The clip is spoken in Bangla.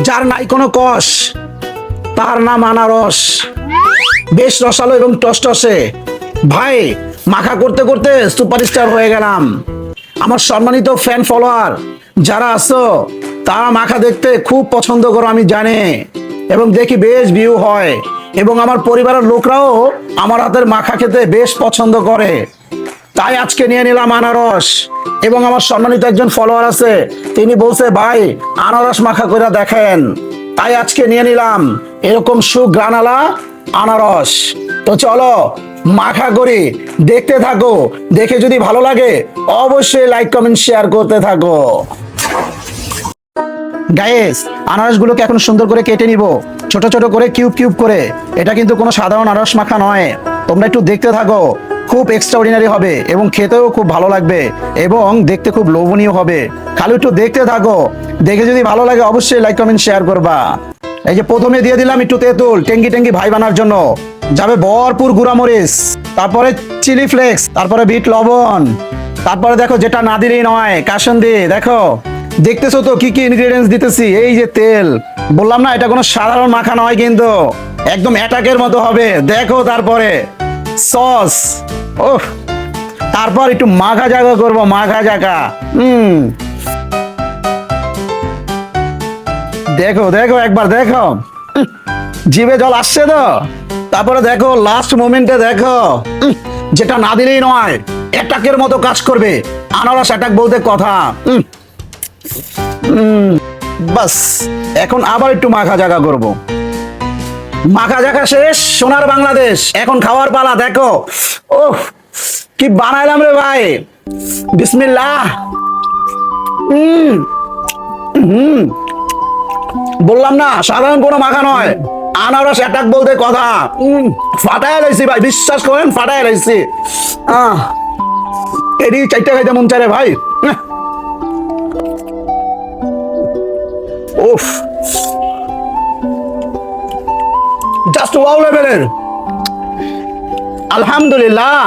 যার নাই কোনো কষ, তার নাম আনারস। বেশ রসালো এবং টসটসে। ভাই, মাখা করতে করতে সুপারস্টার হয়ে গেলাম। আমার সম্মানিত ফ্যান ফলোয়ার যারা আছো, তারা মাখা দেখতে খুব পছন্দ করো আমি জানি, এবং দেখি বেশ ভিউ হয়, এবং আমার পরিবারের লোকরাও আমার হাতের মাখা খেতে বেশ পছন্দ করে। তাই আজকে নিয়ে নিলাম আনারস, এবং আমার সম্মানিত একজন ফলোয়ার আছে, তিনি বলছে ভাই আনারস মাখা করে দেখেন। তাই আজকে নিয়ে নিলাম এরকম সুঘ্রাণালা আনারস। তো চলো মাখা করি, দেখতে থাকো। দেখে যদি ভালো লাগে অবশ্যই লাইক কমেন্ট শেয়ার করতে থাকো। গাইস, আনারসগুলোকে এখন সুন্দর করে কেটে নিব, ছোট ছোট করে কিউব কিউব করে। এটা কিন্তু কোনো সাধারণ আনারস মাখা নয়, তোমরা একটু দেখতে থাকো। খুব এক্সট্রাঅর্ডিনারি হবে এবং খেতেও খুব ভালো লাগবে এবং দেখতে খুব লোভনীয় হবে। খালি একটু দেখতে থাকো, দেখে যদি ভালো লাগে অবশ্যই লাইক কমেন্ট শেয়ার করবা। এই যে প্রথমে দিয়ে দিলাম একটু তেঁতুল, টেঙ্গি টেঙ্গি ভাই বানার জন্য। যাবে ভরপুর গুঁড়ামরিচ, তারপরে চিলি ফ্লেক্স, তারপরে বিট লবণ, তারপরে দেখো যেটা না দিলেই নয়, কাসুন্দি। দেখো, দেখতেছো তো কি কি ইনগ্রেডিয়েন্টস দিতেছি। এই যে তেল, বললাম না এটা কোনো সাধারণ মাখা নয়, কিন্তু একদম অ্যাটাকের মতো হবে। দেখো, তারপরে সস, ওহ, তারপর একটু মাখা জাগা করবো, মাখা জাগা। দেখো দেখো, একবার দেখো, জিভে জল আসছে তো। তারপরে দেখো লাস্ট মোমেন্টে দেখো, যেটা না দিলেই নয়, অ্যাটাকের মতো কাজ করবে। আনারস অ্যাটাক বলতে কথা। বাস, এখন আবার একটু মাখা জাগা করব। মাখা জাগা শেষ, সোনার বাংলাদেশ, এখন খাওয়ার পালা। দেখো, ওহ কি বানাইলাম রে ভাই, বিসমিল্লাহ। বললাম না সাধারণ কোনো মাখা নয়, আনারস অ্যাটাক বলতে কথা। ফাটায় লাইছি ভাই, বিশ্বাস করেন ফাটায় লাইছি। এডি চারটা খাইতে মন চায় রে ভাই। উফ, জাস্ট ওয়াও লেভেলের। আলহামদুলিল্লাহ।